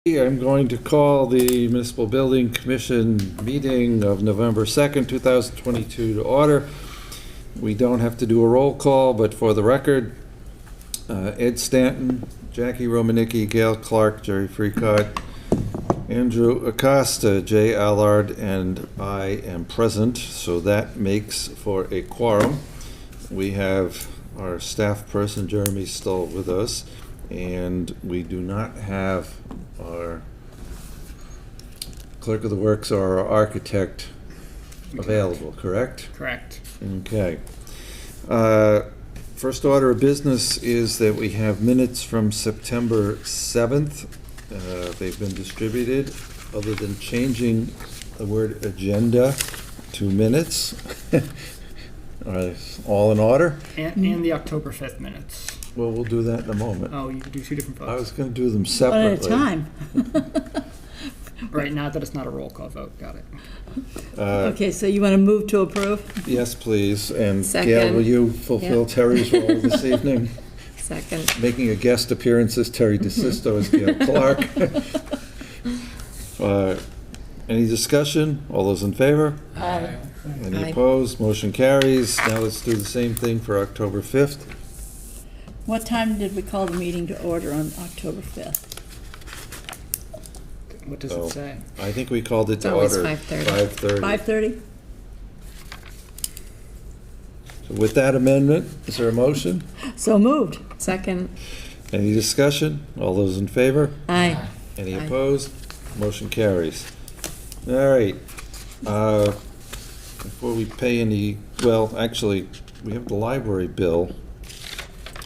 I'm going to call the Municipal Building Commission meeting of November 2nd, 2022 to order. We don't have to do a roll call, but for the record, Ed Stanton, Jackie Romanicki, Gail Clark, Jerry Freecott, Andrew Acosta, Jay Allard, and I am present, so that makes for a quorum. We have our staff person, Jeremy Stoll, with us, and we do not have our clerk of the works or our architect available, correct? Correct. Okay. First order of business is that we have minutes from September 7th. They've been distributed. Other than changing the word agenda to minutes, all in order? And the October 5th minutes. Well, we'll do that in a moment. Oh, you could do two different votes. I was going to do them One separately. at a time. Right, not that it's not a roll call vote. Got it. Okay, so you want to move to approve? Yes, please. And Second. Gail, will you fulfill Yeah. Terry's role this evening? Second. Making a guest appearance as Terry DeSisto as Gail Clark. Any discussion? All those in favor? Aye. Any Aye. opposed? Motion carries. Now let's do the same thing for October 5th. What time did we call the meeting to order on October 5th? What does Oh. it say? I think we called it to always order 5:30. 5:30. 5:30? So with that amendment, is there a motion? So moved. Second. Any discussion? All those in favor? Aye. Any Aye. opposed? Motion carries. All right. Before we pay any, well, actually, we have the library bill.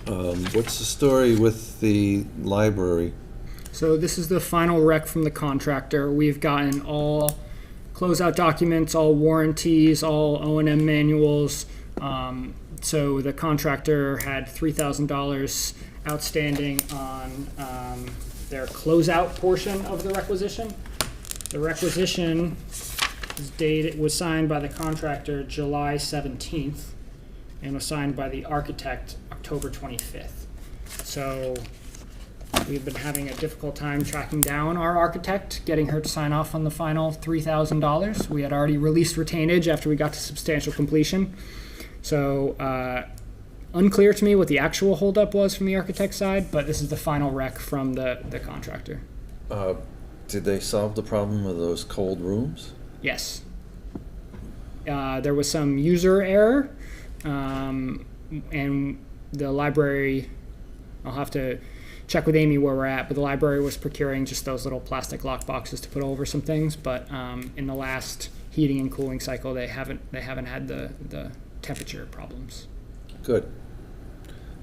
What's the story with the library? So this is the final rec from the contractor. We've gotten all closeout documents, all warranties, all O&M manuals. So the contractor had $3,000 outstanding on their closeout portion of the requisition. The requisition was signed by the contractor July 17th and was signed by the architect October 25th. So we've been having a difficult time tracking down our architect, getting her to sign off on the final $3,000. We had already released retainage after we got to substantial completion. So unclear to me what the actual holdup was from the architect side, but this is the final rec from the contractor. Did they solve the problem of those cold rooms? Yes. There was some user error, and the library, I'll have to check with Amy where we're at, but the library was procuring just those little plastic lock boxes to put over some things, but in the last heating and cooling cycle, they haven't had the temperature problems. Good.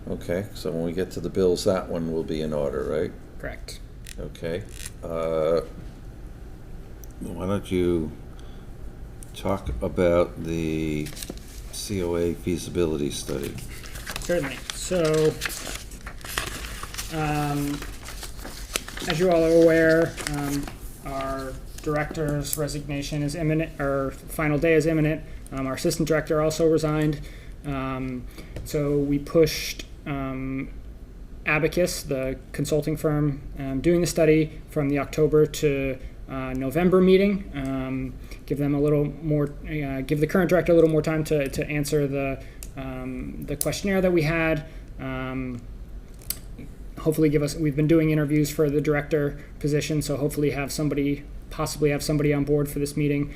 Okay, so when we get to the bills, that one will be in order, right? Correct. Okay. Why don't you talk about the COA feasibility study? Certainly. So, as you all are aware, our director's resignation is imminent, our final day is imminent. Our assistant director also resigned. So we pushed Abacus, the consulting firm doing the study, from the October to November meeting. Give them a little more, give the current director a little more time to answer the questionnaire that we had. Hopefully we've been doing interviews for the director position, so hopefully possibly have somebody on board for this meeting.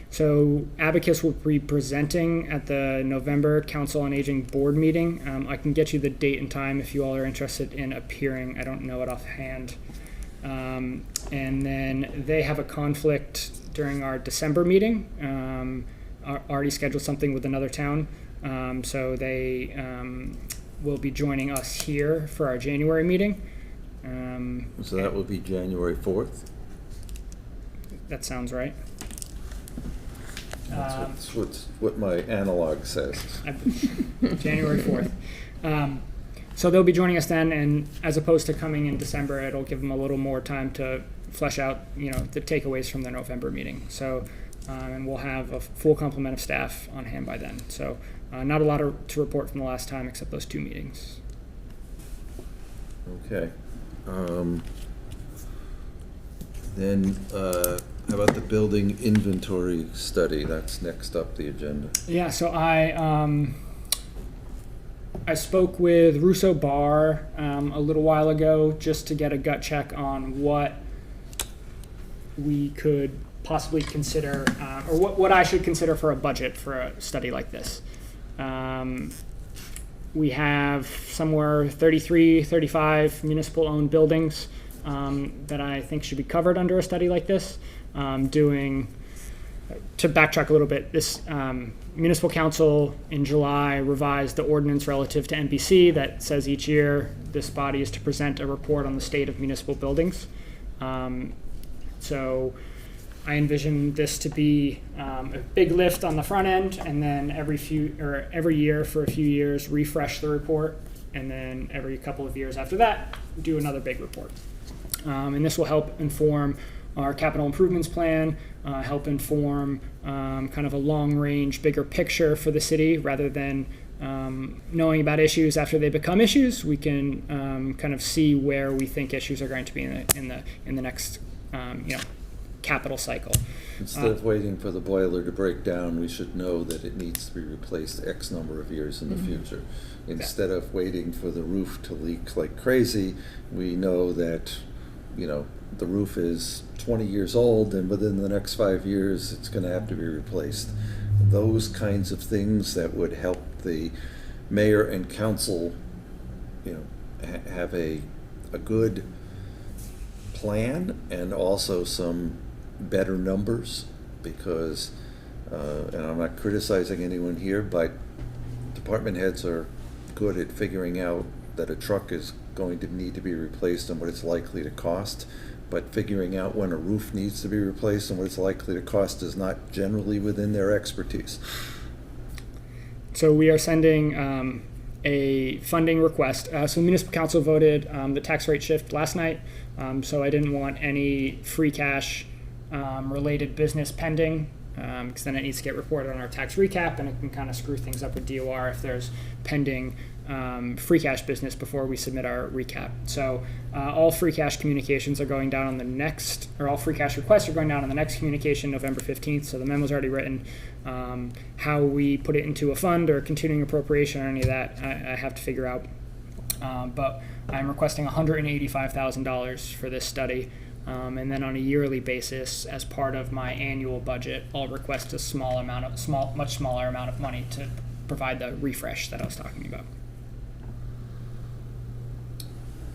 So Abacus will be presenting at the November Council on Aging board meeting. I can get you the date and time if you all are interested in appearing. I don't know it offhand. And then they have a conflict during our December meeting. Already scheduled something with another town. So they will be joining us here for our January meeting. So that will be January 4th? That sounds right. That's what my analog says. January 4th. So they'll be joining us then, and as opposed to coming in December, it'll give them a little more time to flesh out, the takeaways from the November meeting. So, and we'll have a full complement of staff on hand by then. So, not a lot to report from the last time except those two meetings. Okay. Then, how about the building inventory study? That's next up the agenda. Yeah, so I spoke with Russo Bar a little while ago just to get a gut check on what we could possibly consider, or what I should consider for a budget for a study like this. We have somewhere 33, 35 municipal-owned buildings that I think should be covered under a study like this. To backtrack a little bit, this municipal council in July revised the ordinance relative to NBC that says each year this body is to present a report on the state of municipal buildings. So I envision this to be a big lift on the front end, and then every year for a few years refresh the report, and then every couple of years after that do another big report. And this will help inform our capital improvements plan, help inform kind of a long-range, bigger picture for the city. Rather than knowing about issues after they become issues, we can kind of see where we think issues are going to be in the next capital cycle. Instead of waiting for the boiler to break down, we should know that it needs to be replaced X number of years in the future. Instead of waiting for the roof to leak like crazy, we know that, the roof is 20 years old, and within the next 5 years, it's going to have to be replaced. Those kinds of things that would help the mayor and council, have a good plan, and also some better numbers, because, and I'm not criticizing anyone here, but department heads are good at figuring out that a truck is going to need to be replaced and what it's likely to cost, but figuring out when a roof needs to be replaced and what it's likely to cost is not generally within their expertise. So we are sending a funding request. So the municipal council voted the tax rate shift last night, so I didn't want any free cash related business pending, because then it needs to get reported on our tax recap, and it can kind of screw things up with DOR if there's pending free cash business before we submit our recap. So all free cash communications are going down on the next, or all free cash requests are going down on the next communication, November 15th. So the memo's already written. How we put it into a fund or continuing appropriation or any of that, I have to figure out. But I'm requesting $185,000 for this study. And then on a yearly basis, as part of my annual budget, I'll request a much smaller amount of money to provide the refresh that I was talking about.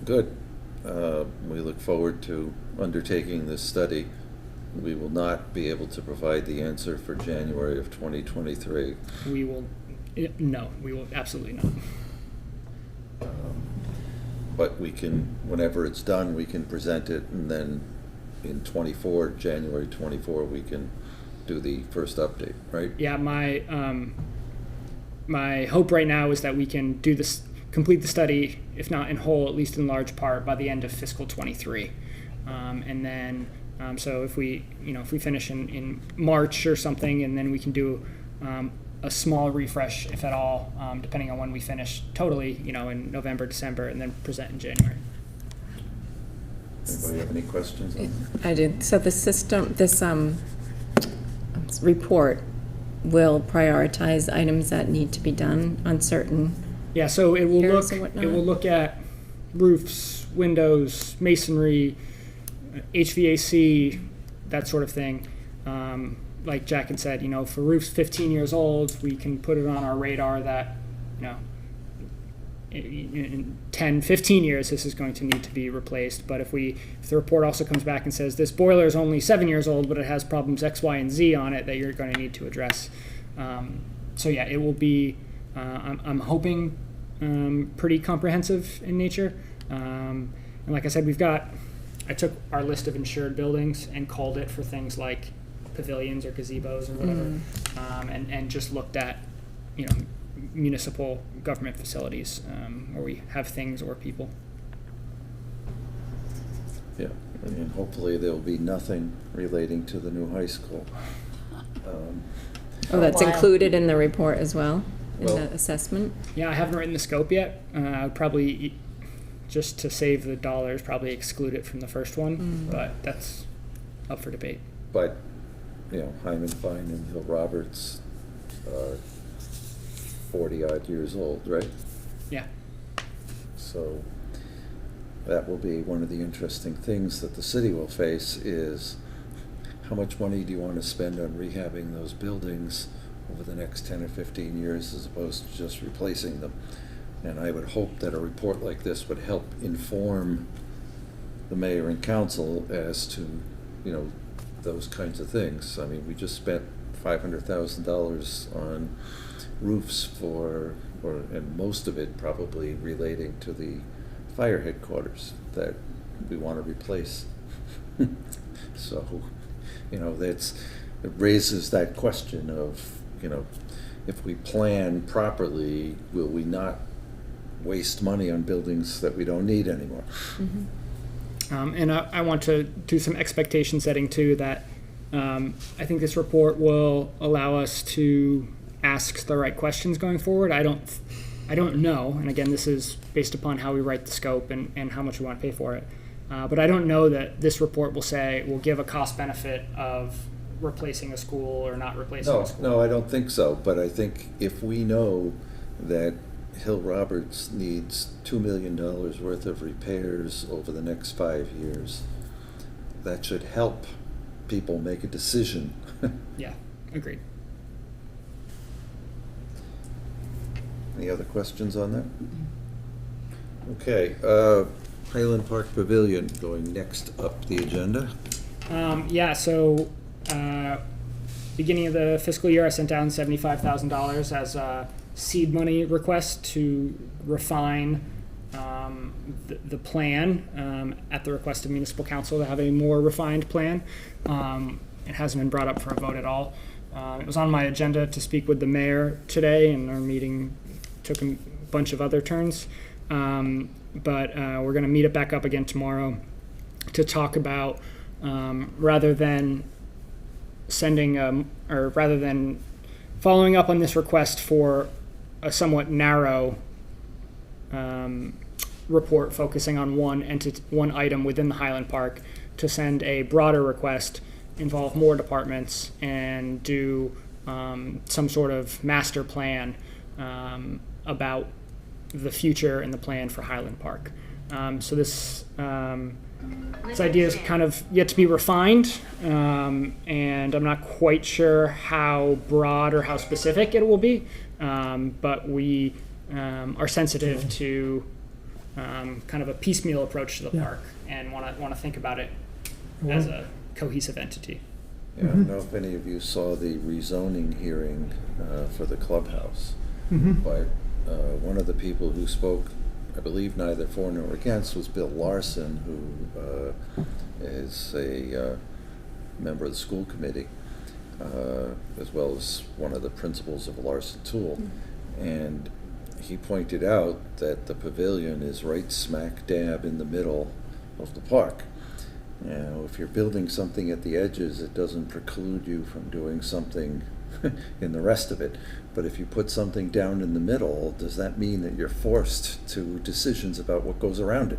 Good. We look forward to undertaking this study. We will not be able to provide the answer for January of 2023. We will absolutely not. But we can, whenever it's done, we can present it, and then in January 24, we can do the first update, right? Yeah, my hope right now is that we can do this, complete the study, if not in whole, at least in large part, by the end of fiscal 23. And then, so if we finish in March or something, and then we can do a small refresh, if at all, depending on when we finish totally, in November, December, and then present in January. Anybody have any questions on that? I did. So this report will prioritize items that need to be done on certain. Yeah, so it will Areas and whatnot. look at roofs, windows, masonry, HVAC, that sort of thing. Like Jack had said, for roofs 15 years old, we can put it on our radar that, in 10, 15 years, this is going to need to be replaced. But if the report also comes back and says this boiler is only 7 years old, but it has problems X, Y, and Z on it that you're going to need to address. So yeah, it will be, I'm hoping, pretty comprehensive in nature. And like I said, I took our list of insured buildings and called it for things like pavilions or gazebos or whatever, and just looked at, municipal government facilities where we have things or people. Yeah, and hopefully there'll be nothing relating to the new high school. That's included in the report as well, in Well- the assessment? Yeah, I haven't written the scope yet. I would probably, just to save the dollars, probably exclude it from the first one, but that's up for debate. But, Hyman Fine and Hill Roberts are 40-odd years old, right? Yeah. So that will be one of the interesting things that the city will face is how much money do you want to spend on rehabbing those buildings over the next 10 or 15 years as opposed to just replacing them. And I would hope that a report like this would help inform the mayor and council as to, those kinds of things. I mean, we just spent $500,000 on roofs and most of it probably relating to the fire headquarters that we want to replace. So, it raises that question of, if we plan properly, will we not waste money on buildings that we don't need anymore? Mm-hmm. And I want to do some expectation setting too, that I think this report will allow us to ask the right questions going forward. I don't know, and again, this is based upon how we write the scope and how much we want to pay for it. But I don't know that this report will give a cost benefit of replacing a school or not replacing a school. No, I don't think so. But I think if we know that Hill Roberts needs $2 million worth of repairs over the next 5 years, that should help people make a decision. Yeah, agreed. Any other questions on that? Okay, Highland Park Pavilion going next up the agenda. So beginning of the fiscal year, I sent down $75,000 as a seed money request to refine the plan at the request of municipal council to have a more refined plan. It hasn't been brought up for a vote at all. It was on my agenda to speak with the mayor today, and our meeting took a bunch of other turns. But we're going to meet it back up again tomorrow to talk about rather than following up on this request for a somewhat narrow report focusing on one item within the Highland Park, to send a broader request, involve more departments, and do some sort of master plan about the future and the plan for Highland Park. So this idea is kind of yet to be refined, and I'm not quite sure how broad or how specific it will be, but we are sensitive to kind of a piecemeal approach to the park, and want to think about it as a cohesive entity. Yeah, I don't know if any of you saw the rezoning hearing for the clubhouse, but one of the people who spoke, I believe neither for nor against, was Bill Larson, who is a member of the school committee, as well as one of the principals of Larson Tool. And he pointed out that the pavilion is right smack dab in the middle of the park. Now, if you're building something at the edges, it doesn't preclude you from doing something in the rest of it. But if you put something down in the middle, does that mean that you're forced to decisions about what goes around it?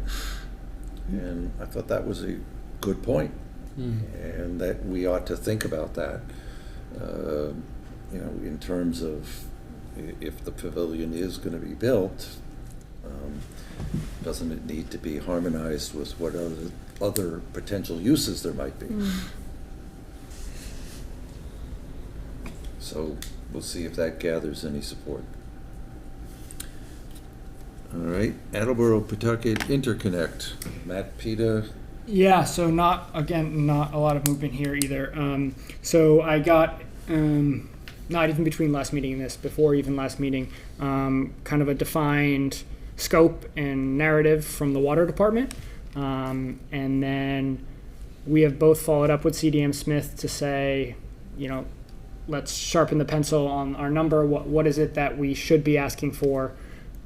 And I thought that was a good point, and that we ought to think about that, in terms of if the pavilion is going to be built, doesn't it need to be harmonized with what other potential uses there might be? So we'll see if that gathers any support. All right, Attleboro Pawtucket Interconnect, Matt Pita. Yeah, so not a lot of movement here either. So I got, not even between last meeting and this, before even last meeting, kind of a defined scope and narrative from the water department. And then we have both followed up with CDM Smith to say, let's sharpen the pencil on our number. What is it that we should be asking for?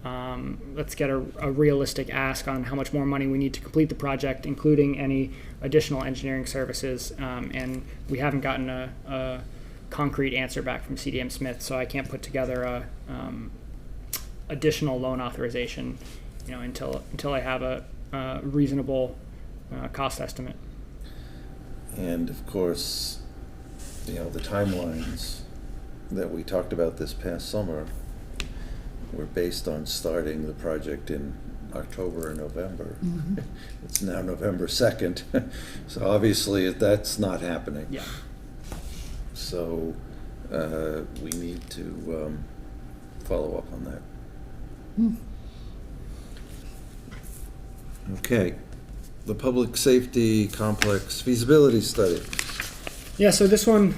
Let's get a realistic ask on how much more money we need to complete the project, including any additional engineering services. And we haven't gotten a concrete answer back from CDM Smith, so I can't put together a additional loan authorization, until I have a reasonable cost estimate. And of course, you know, the timelines that we talked about this past summer were based on starting the project in October or November. It's now November 2nd, so obviously that's not happening. Yeah. So we need to follow up on that. Okay, the public safety complex feasibility study. Yeah, so this one,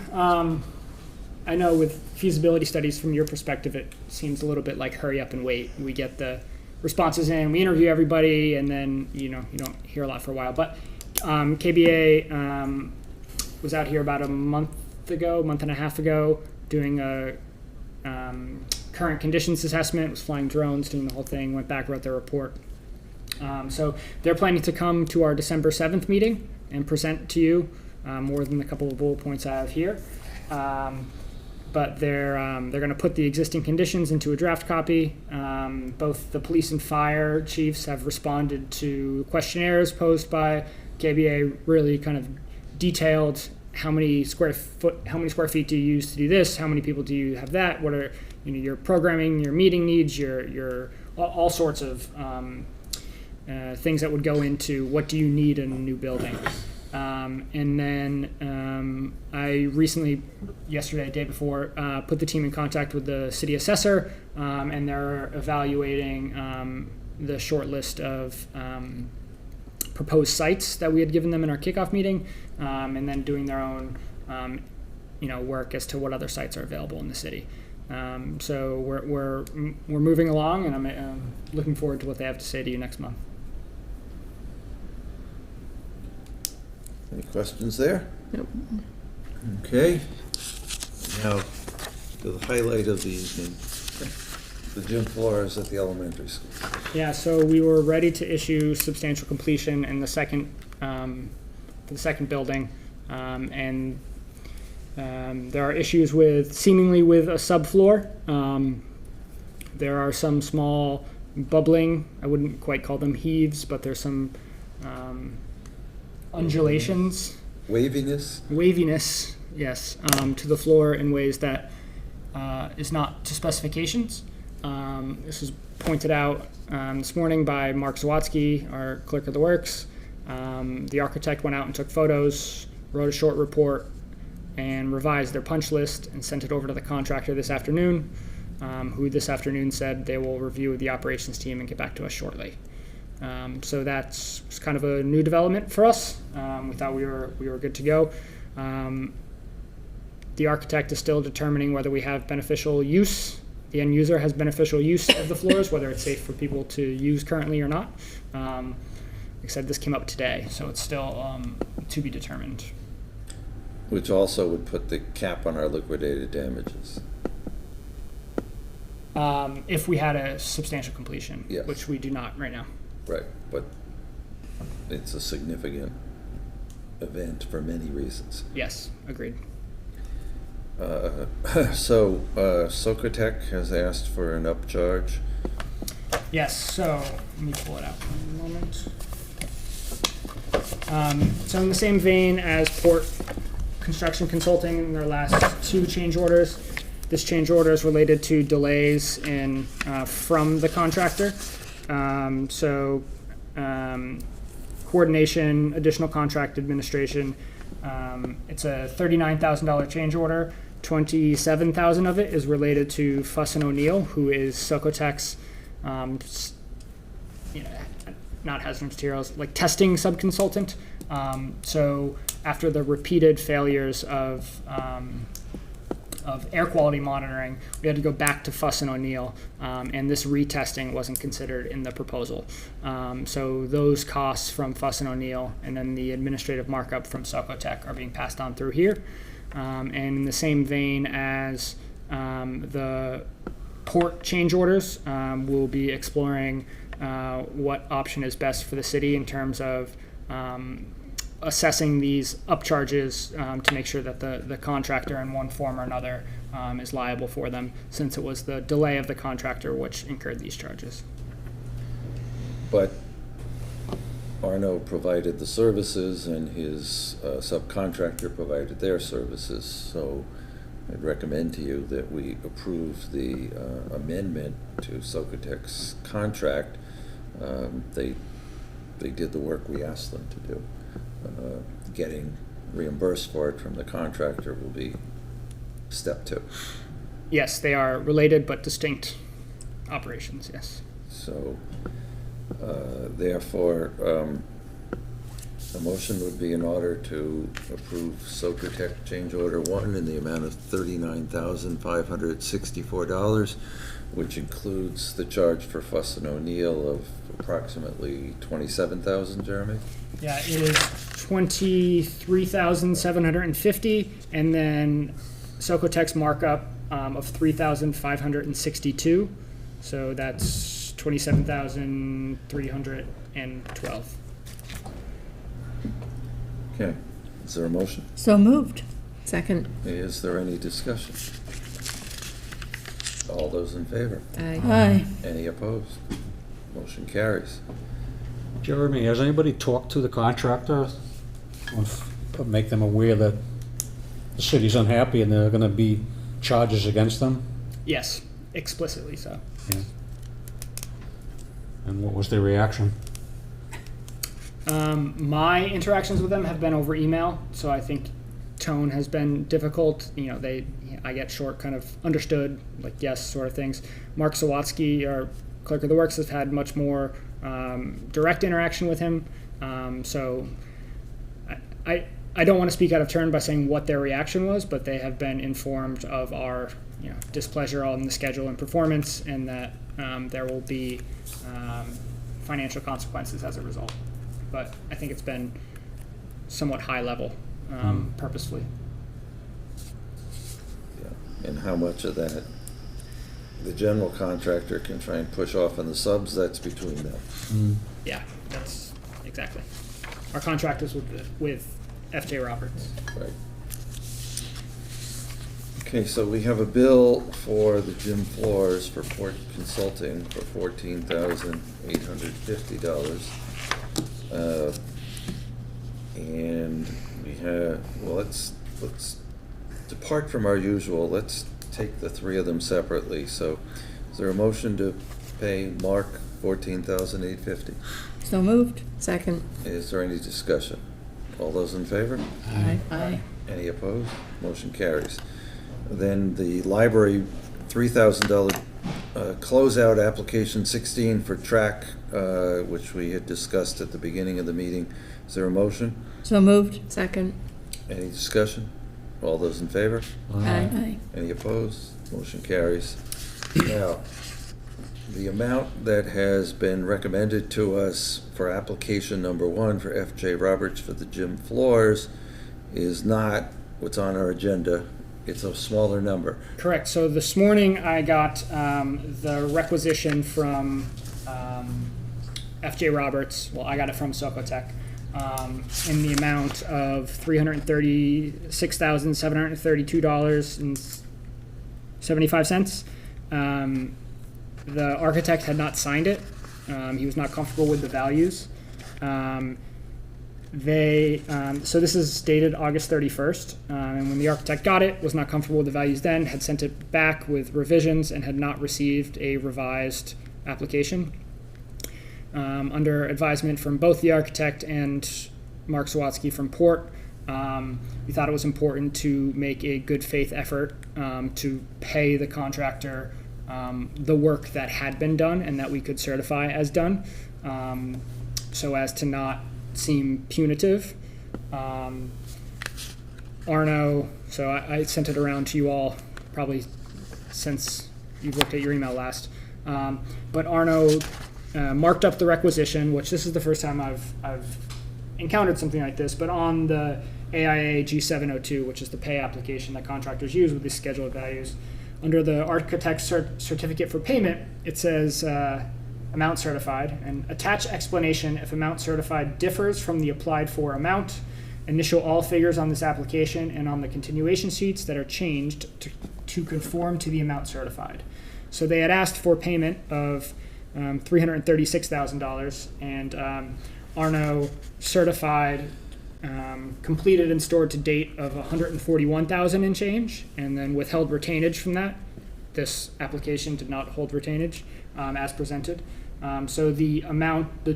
I know with feasibility studies, from your perspective, it seems a little bit like hurry up and wait. We get the responses in, we interview everybody, and then, you know, you don't hear a lot for a while. But KBA was out here about a month and a half ago, doing a current conditions assessment, was flying drones, doing the whole thing, went back, wrote their report. So they're planning to come to our December 7th meeting and present to you more than the couple of bullet points I have here. But they're going to put the existing conditions into a draft copy. Both the police and fire chiefs have responded to questionnaires posed by KBA, really kind of detailed how many square feet do you use to do this, how many people do you have that, what are, you know, your programming, your meeting needs, your all sorts of things that would go into what do you need in a new building. And then I recently, yesterday, day before, put the team in contact with the city assessor, and they're evaluating the short list of proposed sites that we had given them in our kickoff meeting, and then doing their own work as to what other sites are available in the city. So we're moving along, and I'm looking forward to what they have to say to you next month. Any questions there? Nope. Okay. Now, to the highlight of the evening, the gym floors at the elementary school. Yeah, so we were ready to issue substantial completion in the second, for the second building, and there are issues seemingly with a subfloor. There are some small bubbling, I wouldn't quite call them heaves, but there's some undulations. Waviness, yes, to the floor in ways that is not to specifications. This was pointed out this morning by Mark Zawatsky, our clerk of the works. The architect went out and took photos, wrote a short report, and revised their punch list and sent it over to the contractor this afternoon, who this afternoon said they will review with the operations team and get back to us shortly. So that's kind of a new development for us. We thought we were good to go. The architect is still determining whether we have beneficial use. The end user has beneficial use of the floors, whether it's safe for people to use currently or not. Like I said, this came up today, so it's still to be determined. Which also would put the cap on our liquidated damages. If we had a substantial completion, Yes. which we do not right now. Right, but it's a significant event for many reasons. Yes, agreed. So Socotec has asked for an upcharge. Yes, so let me pull it out for a moment. So in the same vein as Port Construction Consulting in their last two change orders, this change order is related to delays from the contractor. Coordination, additional contract administration. It's a $39,000 change order. $27,000 of it is related to Fuss & O'Neill, who is Socotec's, not hazardous materials, like testing subconsultant. So after the repeated failures of air quality monitoring, we had to go back to Fuss & O'Neill, and this retesting wasn't considered in the proposal. So those costs from Fuss & O'Neill and then the administrative markup from Socotec are being passed on through here. And in the same vein as the port change orders, we'll be exploring what option is best for the city in terms of assessing these upcharges to make sure that the contractor in one form or another is liable for them, since it was the delay of the contractor which incurred these charges. But Arno provided the services and his subcontractor provided their services. So I'd recommend to you that we approve the amendment to Socotec's contract. They did the work we asked them to do. Getting reimbursed for it from the contractor will be step 2. Yes, they are related but distinct operations, yes. So, therefore, a motion would be in order to approve Socotec change order 1 in the amount of $39,564, which includes the charge for Fuss and O'Neill of approximately $27,000, Jeremy? Yeah, it is $23,750, and then Socotec's markup of $3,562. So that's $27,312. Okay, is there a motion? So moved. Second. Is there any discussion? All those in favor? Aye. Aye. Any opposed? Motion carries. Jeremy, has anybody talked to the contractor? Make them aware that the city's unhappy and there are gonna be charges against them? Yes, explicitly so. Yeah. And what was their reaction? My interactions with them have been over email, so I think tone has been difficult. You know, I get short kind of understood, like yes sort of things. Mark Sawatsky, our clerk of the works, has had much more direct interaction with him. So I don't want to speak out of turn by saying what their reaction was, but they have been informed of our displeasure on the schedule and performance, and that there will be financial consequences as a result. But I think it's been somewhat high level, purposefully. Yeah. And how much of that the general contractor can try and push off on the subs, that's between them. Yeah, that's exactly. Our contract is with FJ Roberts. Right. Okay, so we have a bill for the gym floors for Port Consulting for $14,850. And we have, well, let's depart from our usual. Let's take the 3 of them separately. So is there a motion to pay Mark $14,850? So moved. Second. Is there any discussion? All those in favor? Aye. Aye. Any opposed? Motion carries. Then the library $3,000 closeout application 16 for track, which we had discussed at the beginning of the meeting. Is there a motion? So moved. Second. Any discussion? All those in favor? Aye. Aye. Any opposed? Motion carries. Now, the amount that has been recommended to us for application number 1 for FJ Roberts for the gym floors is not what's on our agenda. It's a smaller number. Correct. So this morning I got the requisition from FJ Roberts. Well, I got it from Socotec in the amount of $336,732.75. The architect had not signed it. He was not comfortable with the values. So this is dated August 31st, and when the architect got it, was not comfortable with the values then, had sent it back with revisions, and had not received a revised application. Under advisement from both the architect and Mark Sawatsky from Port, we thought it was important to make a good faith effort to pay the contractor the work that had been done and that we could certify as done, so as to not seem punitive. Arno, so I sent it around to you all probably since you've looked at your email last, but Arno marked up the requisition, which this is the first time I've encountered something like this, but on the AIA G702, which is the pay application that contractors use with these scheduled values, under the architect's certificate for payment, it says amount certified, and attach explanation if amount certified differs from the applied for amount. Initial all figures on this application and on the continuation sheets that are changed to conform to the amount certified. So they had asked for payment of $336,000, and Arno certified, completed and stored to date of 141,000 and change, and then withheld retainage from that. This application did not hold retainage as presented. So the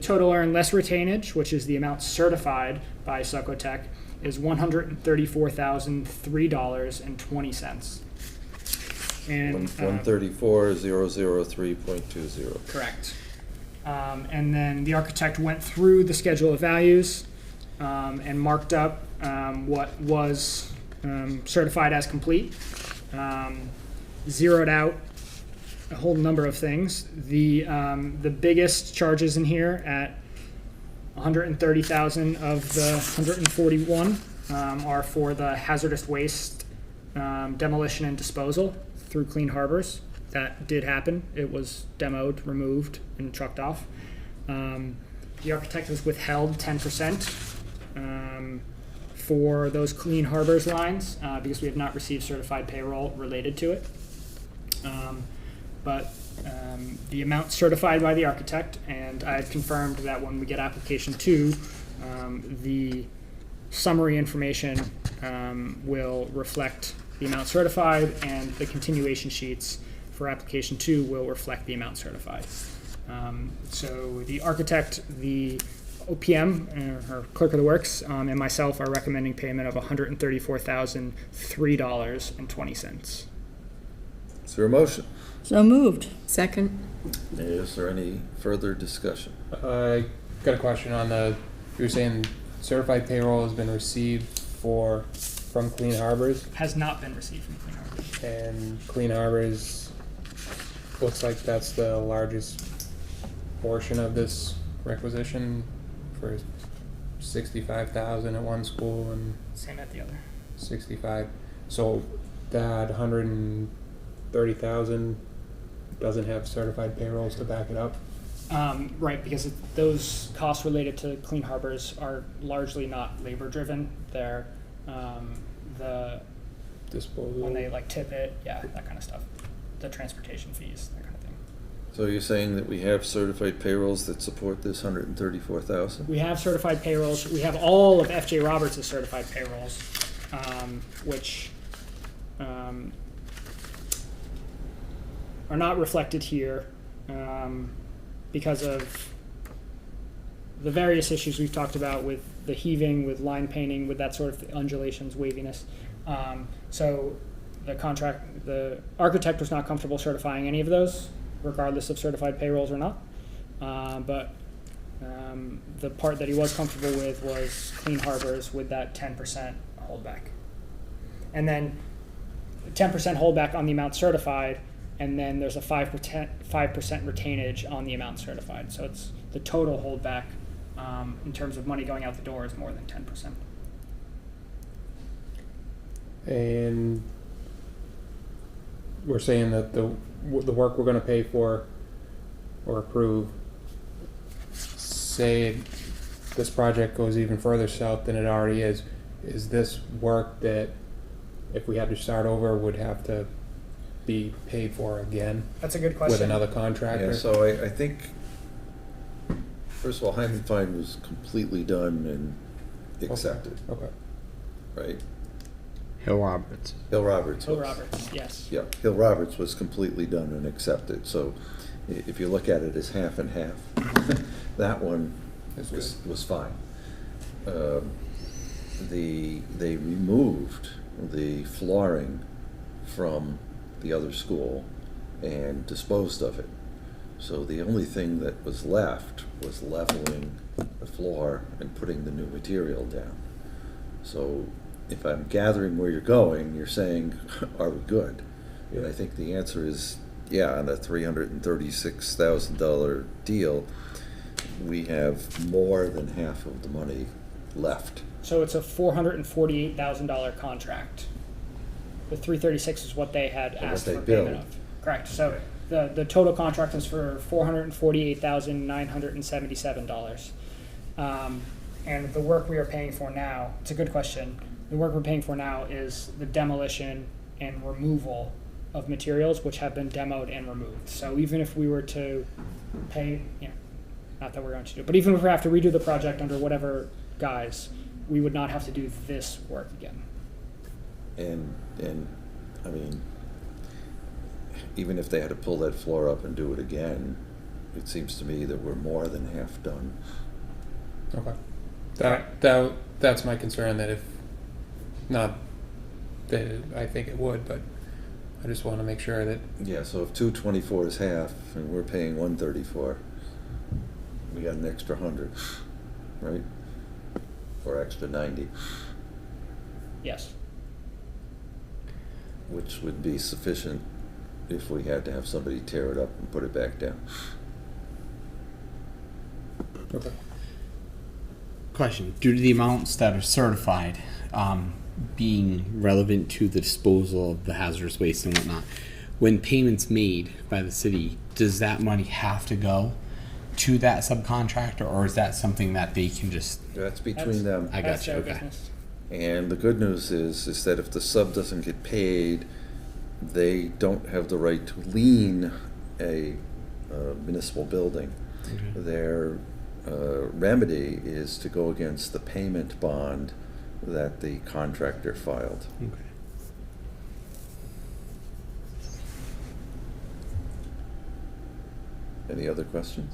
total earned less retainage, which is the amount certified by Sucotec, is $134,003.20. And 134,003.20. correct. And then the architect went through the schedule of values and marked up what was certified as complete, zeroed out a whole number of things. The biggest charges in here at 130,000 of the 141 are for the hazardous waste demolition and disposal through Clean Harbors. That did happen. It was demoed, removed, and trucked off. The architect has withheld 10% for those Clean Harbors lines because we have not received certified payroll related to it. But the amount certified by the architect, and I've confirmed that when we get application 2, the summary information will reflect the amount certified, and the continuation sheets for application 2 will reflect the amount certified. So the architect, the OPM, or clerk of the works, and myself are recommending payment of $134,003.20. Is there a motion? So moved. Second? Is there any further discussion? I got a question on you were saying certified payroll has been received from Clean Harbors, Has not been received from Clean Harbors. and Clean Harbors looks like that's the largest portion of this requisition for 65,000 at one school and Same at the other. 65. So that 130,000 doesn't have certified payrolls to back it up. Right, because those costs related to Clean Harbors are largely not labor driven. They're the Disposal. when they like tip it, yeah, that kind of stuff. The transportation fees, that kind of thing. So you're saying that we have certified payrolls that support this 134,000? We have certified payrolls. We have all of FJ Roberts' certified payrolls, which are not reflected here because of the various issues we've talked about with the heaving, with line painting, with that sort of undulations, waviness. So the architect was not comfortable certifying any of those, regardless of certified payrolls or not. But the part that he was comfortable with was Clean Harbors with that 10% holdback. And then 10% holdback on the amount certified, and then there's a 5% retainage on the amount certified. So it's the total holdback in terms of money going out the door is more than 10%. And we're saying that the work we're going to pay for or approve, say this project goes even further south than it already is this work that if we had to start over would have to be paid for again That's a good question. with another contractor? Yeah, so I think, first of all, Hyman Fine was completely done and accepted, Okay. right? Hill Roberts. Hill Roberts Hill was. Roberts, yes. Yeah, Hill Roberts was completely done and accepted, so if you look at it as half and half, that one was fine. They removed the flooring from the other school and disposed of it. So the only thing that was left was leveling the floor and putting the new material down. So if I'm gathering where you're going, you're saying, are we good? And I think the answer is, yeah, on a $336,000 deal, we have more than half of the money left. So it's a $448,000 contract. The 336 is what they had what asked they for payment billed. of. Correct. So the total contract was for $448,977. And the work we are paying for now, it's a good question. The work we're paying for now is the demolition and removal of materials which have been demoed and removed. So even if we were to pay, Not that we're going to do, but even if we have to redo the project under whatever guise, we would not have to do this work again. And, I mean, even if they had to pull that floor up and do it again, it seems to me that we're more than half done. Okay. That's my concern, that if not, that I think it would, but I just want to make sure that, Yeah, so if 224 is half, and we're paying 134, we got an extra 100, right? Or extra 90, Yes. which would be sufficient if we had to have somebody tear it up and put it back down. okay. Question: due to the amounts that are certified being relevant to the disposal of the hazardous waste and whatnot, when payments made by the city, does that money have to go to that subcontractor, or is that something that they can just? That's between them. I That's got you. their Okay. business. And the good news is that if the sub doesn't get paid, they don't have the right to lien a municipal building. Okay. Their remedy is to go against the payment bond that the contractor filed. Okay. Any other questions?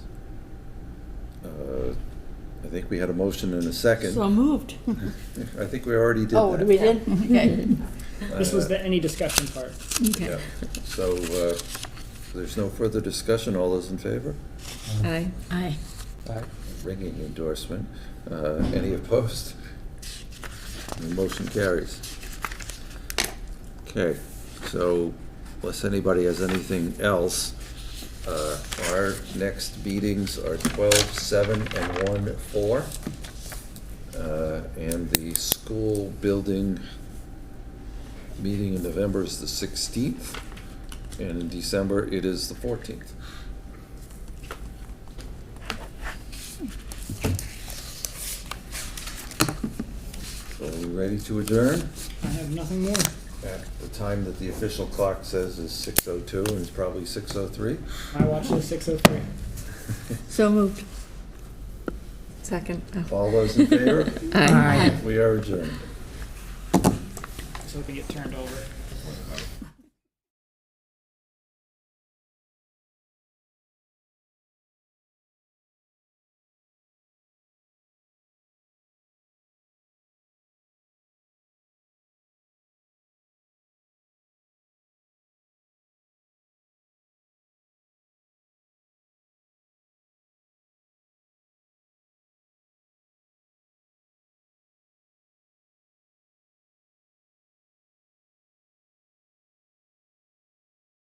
I think we had a motion and a second. So moved. I think we already did that. Oh, we did? Okay. This was the any discussion part. Okay. Yeah. So, there's no further discussion. All those in favor? Aye. Aye. Ringing endorsement. Any opposed? The motion carries. Okay, so unless anybody has anything else, our next meetings are 12/7 and 1/4. And the school building meeting in November is the 16th, and in December it is the 14th. So are we ready to adjourn? I have nothing more. At the time that the official clock says is 6:02, and it's probably 6:03. I watched the 6:03. So moved. Second. Oh. All those in favor? Aye. We are adjourned. So we get turned over.